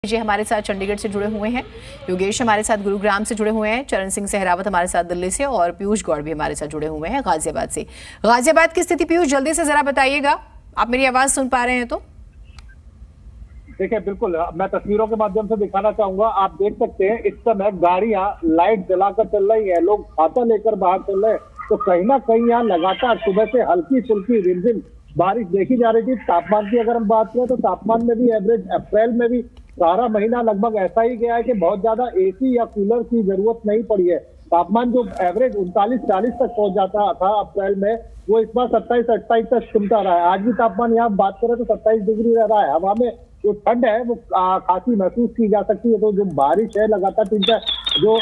जी हमारे साथ चंडीगढ़ से जुड़े हुए हैं, योगेश हमारे साथ गुरुग्राम से जुड़े हुए हैं, चरण सिंह सहरावत हमारे साथ दिल्ली से और पीयूष गौड़ भी हमारे साथ जुड़े हुए हैं गाजियाबाद से। गाजियाबाद की स्थिति पीयूष जल्दी से जरा बताइएगा, आप मेरी आवाज सुन पा रहे हैं तो? देखिए बिल्कुल, मैं तस्वीरों के माध्यम से दिखाना चाहूंगा। आप देख सकते हैं इस समय गाड़ियां लाइट जलाकर चल रही है, लोग छाता लेकर बाहर चल रहे हैं। तो कहीं ना कहीं यहाँ लगातार सुबह से हल्की फुल्की रिमझिम बारिश देखी जा रही थी। तापमान की अगर हम बात करें तो तापमान में भी एवरेज अप्रैल में भी सारा महीना लगभग ऐसा ही गया है कि बहुत ज्यादा एसी या कूलर की जरूरत नहीं पड़ी है। तापमान जो एवरेज 39-40 तक पहुंच जाता था अप्रैल में, वो इस बार 27-28 तक चलता रहा है। आज भी तापमान यहाँ बात करें तो 27 डिग्री रह रहा है। हवा में जो ठंड है वो खासी महसूस की जा सकती है। तो जो बारिश है लगातार 3-4 जो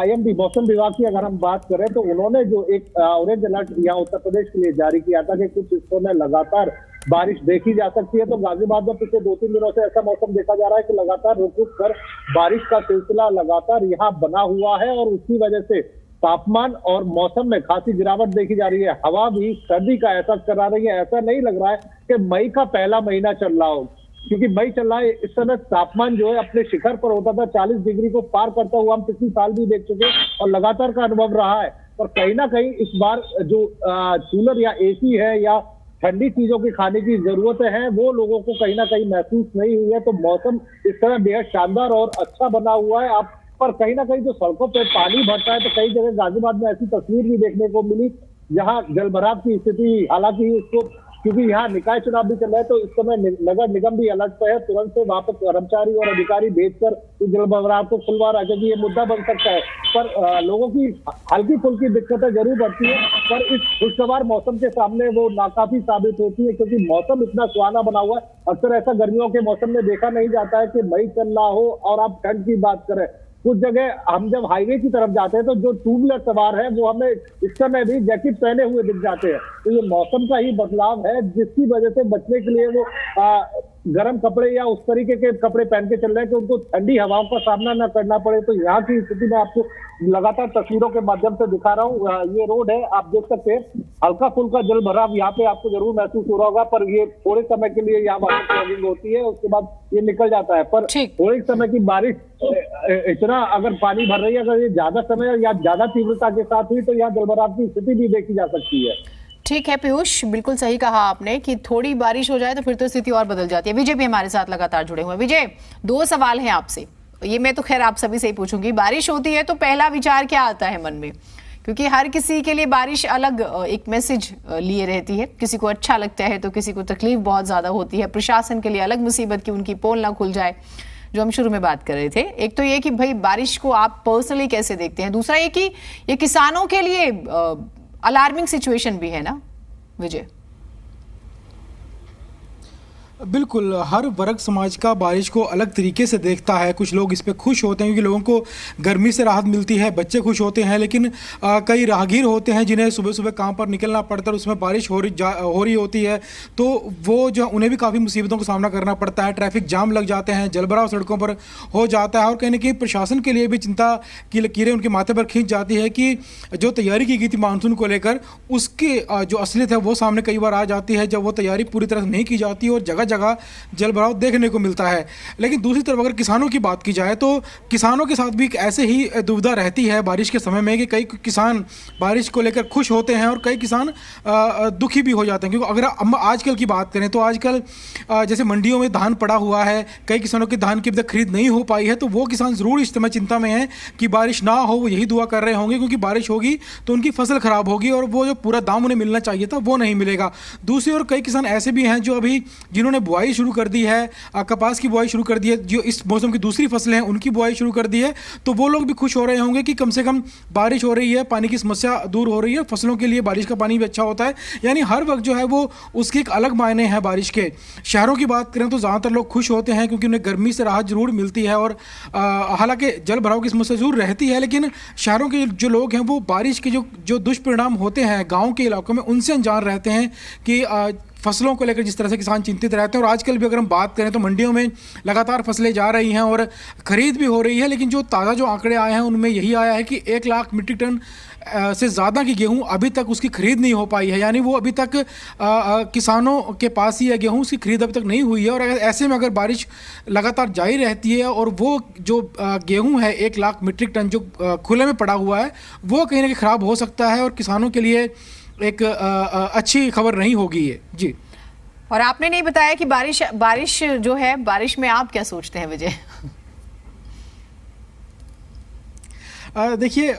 IMD मौसम विभाग की अगर हम बात करें तो उन्होंने जो एक ऑरेंज अलर्ट यहाँ उत्तर प्रदेश के लिए जारी किया था कि कुछ हिस्सों में लगातार बारिश देखी जा सकती है। तो गाजियाबाद में पिछले 2-3 दिनों से ऐसा मौसम देखा जा रहा है कि लगातार रुक रुक कर बारिश का सिलसिला लगातार यहाँ बना हुआ है और उसकी वजह से तापमान और मौसम में खासी गिरावट देखी जा रही है। हवा भी सर्दी का एहसास करा रही है। ऐसा नहीं लग रहा है कि मई का पहला महीना चल रहा हो, क्योंकि मई चल रहा है। इस समय तापमान जो है अपने शिखर पर होता था, 40 डिग्री को पार करता हुआ हम पिछले साल भी देख चुके और लगातार का अनुभव रहा है। और कहीं ना कहीं इस बार जो कूलर या एसी है या ठंडी चीजों के खाने की जरूरतें हैं वो लोगों को कहीं ना कहीं महसूस नहीं हुई है। तो मौसम इस समय बेहद शानदार और अच्छा बना हुआ है। आप पर कहीं ना कहीं जो सड़कों पे पानी भरता है तो कई जगह गाजियाबाद में ऐसी तस्वीर भी देखने को मिली जहां जलभराव की स्थिति, हालांकि उसको क्योंकि यहाँ निकाय चुनाव भी चल रहा है तो इस समय नगर निगम भी अलर्ट पे है, तुरंत से वहां पर कर्मचारी और अधिकारी भेजकर इस जलभराव को खुलवा रहा है, क्योंकि ये मुद्दा बन सकता है। पर लोगों की हल्की फुल्की दिक्कतें जरूर बढ़ती है, पर इस खुशगवार मौसम के सामने वो नाकाफी साबित होती है, क्योंकि मौसम इतना सुहाना बना हुआ है। अक्सर ऐसा गर्मियों के मौसम में देखा नहीं जाता है कि मई चल रहा हो और आप ठंड की बात करें। कुछ जगह हम जब हाईवे की तरफ जाते हैं तो जो टू व्हीलर सवार है वो हमें इस समय भी जैकेट पहने हुए दिख जाते हैं। तो ये मौसम का ही बदलाव है जिसकी वजह से बचने के लिए वो गर्म कपड़े या उस तरीके के कपड़े पहन के चल रहे हैं कि उनको ठंडी हवाओं का सामना न करना पड़े। तो यहाँ की स्थिति में आपको लगातार तस्वीरों के माध्यम से दिखा रहा हूँ। ये रोड है, आप देख सकते हैं हल्का फुल्का जल भराव यहाँ पे आपको जरूर महसूस हो रहा होगा, पर ये थोड़े समय के लिए यहाँ वाटर होती है, उसके बाद ये निकल जाता है। पर थोड़े समय की बारिश इतना अगर पानी भर रही है, अगर ये ज्यादा समय या ज्यादा तीव्रता के साथ हुई तो यहाँ जलभराव की स्थिति भी देखी जा सकती है। ठीक है पीयूष, बिल्कुल सही कहा आपने कि थोड़ी बारिश हो जाए तो फिर तो स्थिति और बदल जाती है। विजय भी हमारे साथ लगातार जुड़े हुए हैं। विजय, 2 सवाल हैं आपसे, ये मैं तो खैर आप सभी से ही पूछूंगी। बारिश होती है तो पहला विचार क्या आता है मन में? क्योंकि हर किसी के लिए बारिश अलग एक मैसेज लिए रहती है, किसी को अच्छा लगता है तो किसी को तकलीफ बहुत ज्यादा होती है। प्रशासन के लिए अलग मुसीबत की उनकी पोल ना खुल जाए, जो हम शुरू में बात कर रहे थे। एक तो ये कि भाई बारिश को आप पर्सनली कैसे देखते हैं, दूसरा ये कि ये किसानों के लिए अलार्मिंग सिचुएशन भी है ना विजय? बिल्कुल, हर वर्ग समाज का बारिश को अलग तरीके से देखता है। कुछ लोग इस पे खुश होते हैं क्योंकि लोगों को गर्मी से राहत मिलती है, बच्चे खुश होते हैं, लेकिन कई राहगीर होते हैं जिन्हें सुबह सुबह काम पर निकलना पड़ता है, उसमें बारिश हो रही होती है तो वो जो उन्हें भी काफ़ी मुसीबतों का सामना करना पड़ता है। ट्रैफिक जाम लग जाते हैं, जलभराव सड़कों पर हो जाता है और कहीं ना कहीं प्रशासन के लिए भी चिंता की लकीरें उनके माथे पर खींच जाती है कि जो तैयारी की गई थी मानसून को लेकर, उसकी जो असलियत है वो सामने कई बार आ जाती है जब वो तैयारी पूरी तरह से नहीं की जाती और जगह जगह जलभराव देखने को मिलता है। लेकिन दूसरी तरफ अगर किसानों की बात की जाए तो किसानों के साथ भी ऐसे ही दुविधा रहती है बारिश के समय में कि कई किसान बारिश को लेकर खुश होते हैं और कई किसान दुखी भी हो जाते हैं। क्योंकि अगर हम आजकल की बात करें तो आजकल जैसे मंडियों में धान पड़ा हुआ है, कई किसानों की धान की अभी तक खरीद नहीं हो पाई है, तो वो किसान ज़रूर इस समय चिंता में हैं कि बारिश ना हो। वो यही दुआ कर रहे होंगे क्योंकि बारिश होगी तो उनकी फसल खराब होगी और वो जो पूरा दाम उन्हें मिलना चाहिए था वो नहीं मिलेगा। दूसरी ओर कई किसान ऐसे भी हैं जो अभी जिन्होंने बुआई शुरू कर दी है, कपास की बुआई शुरू कर दी है, जो इस मौसम की दूसरी फसलें हैं उनकी बुआई शुरू कर दी है, तो वो लोग भी खुश हो रहे होंगे कि कम से कम बारिश हो रही है, पानी की समस्या दूर हो रही है, फसलों के लिए बारिश का पानी भी अच्छा होता है। यानी हर वक्त जो है वो उसके एक अलग मायने हैं बारिश के। शहरों की बात करें तो ज़्यादातर लोग खुश होते हैं क्योंकि उन्हें गर्मी से राहत जरूर मिलती है और हालांकि जल भराव की समस्या जरूर रहती है, लेकिन शहरों के जो लोग हैं वो बारिश के जो दुष्परिणाम होते हैं गाँव के इलाकों में उनसे अनजान रहते हैं कि फसलों को लेकर जिस तरह से किसान चिंतित रहते हैं, और आजकल भी अगर हम बात करें तो मंडियों में लगातार फसलें जा रही हैं और खरीद भी हो रही है, लेकिन जो ताज़ा जो आंकड़े आए हैं उनमें यही आया है कि 1 लाख मीट्रिक टन से ज़्यादा की गेहूं अभी तक उसकी खरीद नहीं हो पाई है। यानी वो अभी तक किसानों के पास ही है गेहूं, उसकी खरीद अभी तक नहीं हुई है। और ऐसे में अगर बारिश लगातार जारी रहती है और वो जो गेहूं है 1 लाख मीट्रिक टन जो खुले में पड़ा हुआ है वो कहीं ना कहीं ख़राब हो सकता है और किसानों के लिए एक अच्छी खबर नहीं होगी ये। जी, और आपने नहीं बताया कि बारिश जो है, बारिश में आप क्या सोचते हैं विजय? देखिए,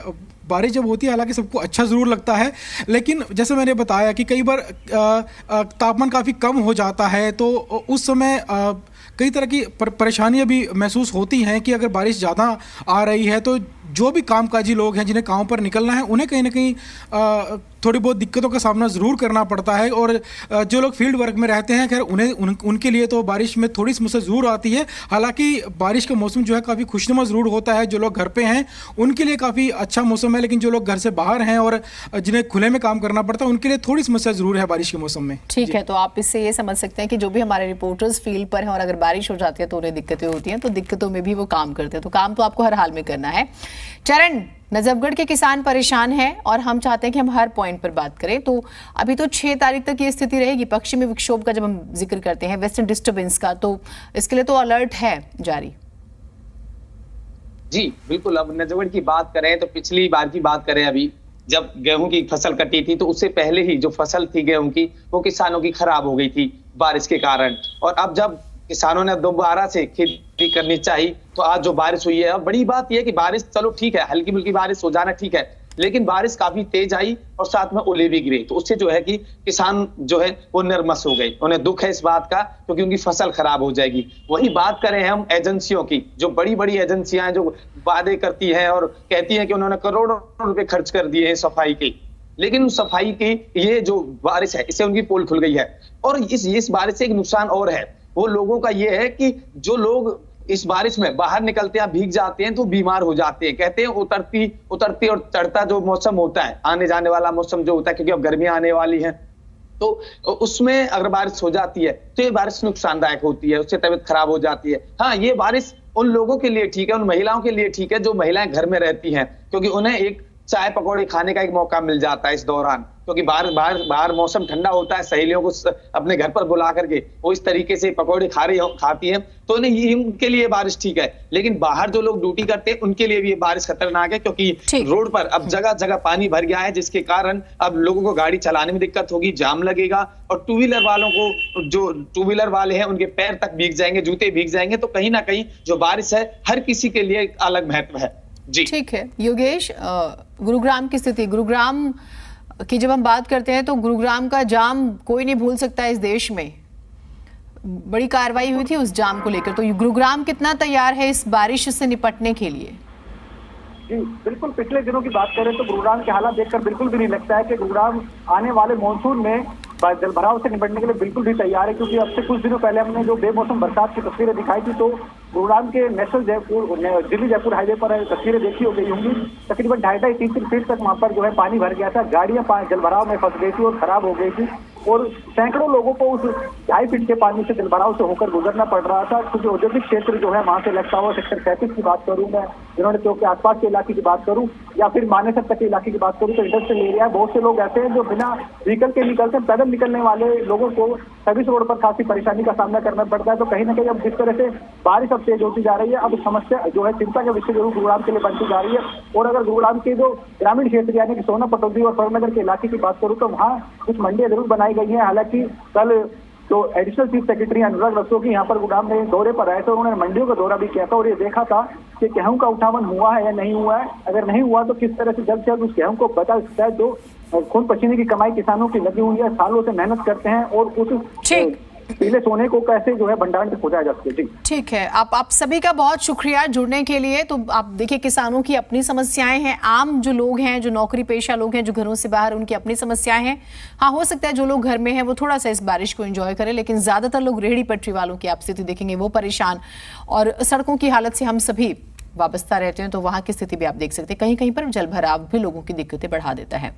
बारिश जब होती है हालांकि सबको अच्छा ज़रूर लगता है, लेकिन जैसे मैंने बताया कि कई बार तापमान काफ़ी कम हो जाता है तो उस समय कई तरह की परेशानियां भी महसूस होती हैं कि अगर बारिश ज़्यादा आ रही है तो जो भी कामकाजी लोग हैं जिन्हें काम पर निकलना है उन्हें कहीं ना कहीं थोड़ी बहुत दिक्कतों का सामना ज़रूर करना पड़ता है। और जो लोग फील्ड वर्क में रहते हैं खैर उनके लिए तो बारिश में थोड़ी समस्या ज़रूर आती है। हालांकि बारिश का मौसम जो है काफ़ी खुशनुमा ज़रूर होता है, जो लोग घर पे हैं उनके लिए काफ़ी अच्छा मौसम है, लेकिन जो लोग घर से बाहर हैं और जिन्हें खुले में काम करना पड़ता है उनके लिए थोड़ी समस्या ज़रूर है बारिश के मौसम में। ठीक है, तो आप इससे ये समझ सकते हैं कि जो भी हमारे रिपोर्टर्स फील्ड पर हैं और अगर बारिश हो जाती है तो उन्हें दिक्कतें होती हैं, तो दिक्कतों में भी वो काम करते हैं, तो काम तो आपको हर हाल में करना है। चरण, नजफगढ़ के किसान परेशान हैं और हम चाहते हैं कि हम हर पॉइंट पर बात करें। तो अभी तो 6 तारीख तक ये स्थिति रहेगी। पश्चिमी विक्षोभ का जब हम जिक्र करते हैं, वेस्टर्न डिस्टर्बेंस का, तो इसके लिए तो अलर्ट है जारी। जी बिल्कुल, अब नजफगढ़ की बात करें तो पिछली बार की बात करें, अभी जब गेहूं की फसल कटी थी तो उससे पहले ही जो फसल थी गेहूं की वो किसानों की खराब हो गई थी बारिश के कारण। और अब जब किसानों ने दोबारा से खेती करनी चाहिए तो आज जो बारिश हुई है, और बड़ी बात यह है कि बारिश चलो ठीक है, हल्की फुल्की बारिश हो जाना ठीक है, लेकिन बारिश काफी तेज आई और साथ में ओले भी गिरे, तो उससे जो है कि किसान जो है वो नर्वस हो गए, उन्हें दुख है इस बात का क्योंकि उनकी फसल खराब हो जाएगी। वही बात करें हम एजेंसियों की, जो बड़ी बड़ी एजेंसियां हैं जो वादे करती हैं और कहती हैं कि उन्होंने करोड़ों रुपए खर्च कर दिए हैं सफाई के, लेकिन उस सफाई की ये जो बारिश है इससे उनकी पोल खुल गई है। और इस बारिश से एक नुकसान और है, वो लोगों का ये है कि जो लोग इस बारिश में बाहर निकलते हैं, भीग जाते हैं तो बीमार हो जाते हैं। कहते हैं उतरती और चढ़ता जो मौसम होता है, आने जाने वाला मौसम जो होता है, क्योंकि अब गर्मियां आने वाली हैं, तो उसमें अगर बारिश हो जाती है तो ये बारिश नुकसानदायक होती है, उससे तबीयत खराब हो जाती है। हाँ, ये बारिश उन लोगों के लिए ठीक है, उन महिलाओं के लिए ठीक है जो महिलाएं घर में रहती हैं, क्योंकि उन्हें एक चाय पकौड़े खाने का एक मौका मिल जाता है इस दौरान, क्योंकि बाहर मौसम ठंडा होता है, सहेलियों को अपने घर पर बुला करके वो इस तरीके से पकौड़े खाती हैं, तो उनके लिए बारिश ठीक है। लेकिन बाहर जो लोग ड्यूटी करते हैं उनके लिए भी ये बारिश खतरनाक है, क्योंकि रोड पर अब जगह जगह पानी भर गया है, जिसके कारण अब लोगों को गाड़ी चलाने में दिक्कत होगी, जाम लगेगा, और टू व्हीलर वालों को, जो टू व्हीलर वाले हैं उनके पैर तक भीग जाएंगे, जूते भीग जाएंगे। तो कहीं ना कहीं जो बारिश है हर किसी के लिए एक अलग महत्व है। जी ठीक है योगेश, गुरुग्राम की स्थिति, गुरुग्राम की जब हम बात करते हैं तो गुरुग्राम का जाम कोई नहीं भूल सकता इस देश में, बड़ी कार्रवाई हुई थी उस जाम को लेकर, तो गुरुग्राम कितना तैयार है इस बारिश से निपटने के लिए? जी बिल्कुल, पिछले दिनों की बात करें तो गुरुग्राम के हालात देखकर बिल्कुल भी नहीं लगता है कि गुरुग्राम आने वाले मानसून में जलभराव से निपटने के लिए बिल्कुल भी तैयार है, क्योंकि अब से कुछ दिनों पहले हमने जो बेमौसम बरसात की तस्वीरें दिखाई थी तो गुरुग्राम के दिल्ली जयपुर हाईवे पर तस्वीरें देखी हो गई होंगी, तकरीबन 2.5-3 फीट तक वहां पर जो है पानी भर गया था, गाड़ियां जलभराव में फंस गई थी और खराब हो गई थी, और सैकड़ों लोगों को उस 2.5 फीट के पानी से जलभराव से होकर गुजरना पड़ रहा था। क्योंकि औद्योगिक क्षेत्र जो है वहां से लगता हुआ सेक्टर 37 की बात करूं मैं, जिन्होंने चौक के आसपास के इलाके की बात करूं या फिर मानेसर तक के इलाके की बात करूं, तो इंडस्ट्रियल एरिया बहुत से लोग ऐसे हैं जो बिना व्हीकल के निकलते, पैदल निकलने वाले लोगों को सर्विस रोड पर काफी परेशानी का सामना करना पड़ता है। तो कहीं ना कहीं अब जिस तरह से बारिश अब तेज होती जा रही है, अब समस्या जो है चिंता का विषय जरूर गुरुग्राम के लिए बनती जा रही है। और अगर गुरुग्राम के जो ग्रामीण क्षेत्र यानी कि सोना पटौदी और स्वर्ण के इलाके की बात करूं तो वहाँ कुछ मंडियां जरूर बनाई गई हैं। हालांकि कल जो एडिशनल चीफ सेक्रेटरी अनुराग रस्तोगी यहाँ पर गुरुग्राम में दौरे पर आए थे, उन्होंने मंडियों का दौरा भी किया था और ये देखा था कि गेहूं का उठावन हुआ है या नहीं हुआ है, अगर नहीं हुआ तो किस तरह से जल्द से जल्द उस गेहूं को बचा सकता है। जो खून पसीने की कमाई किसानों की लगी हुई है, सालों से मेहनत करते हैं, और उस पीले सोने को कैसे जो है भंडारण तक पहुंचाया जा सके। ठीक है, आप सभी का बहुत शुक्रिया जुड़ने के लिए। तो आप देखिए किसानों की अपनी समस्याएं हैं, आम जो लोग हैं, जो नौकरी पेशा लोग हैं, जो घरों से बाहर, उनकी अपनी समस्याएं हैं। हाँ, हो सकता है जो लोग घर में हैं वो थोड़ा सा इस बारिश को एंजॉय करें, लेकिन ज्यादातर लोग रेहड़ी पटरी वालों की आप स्थिति देखेंगे वो परेशान, और सड़कों की हालत से हम सभी वाबस्ता रहते हैं, तो वहां की स्थिति भी आप देख सकते हैं, कहीं कहीं पर जलभराव भी लोगों की दिक्कतें बढ़ा देता है।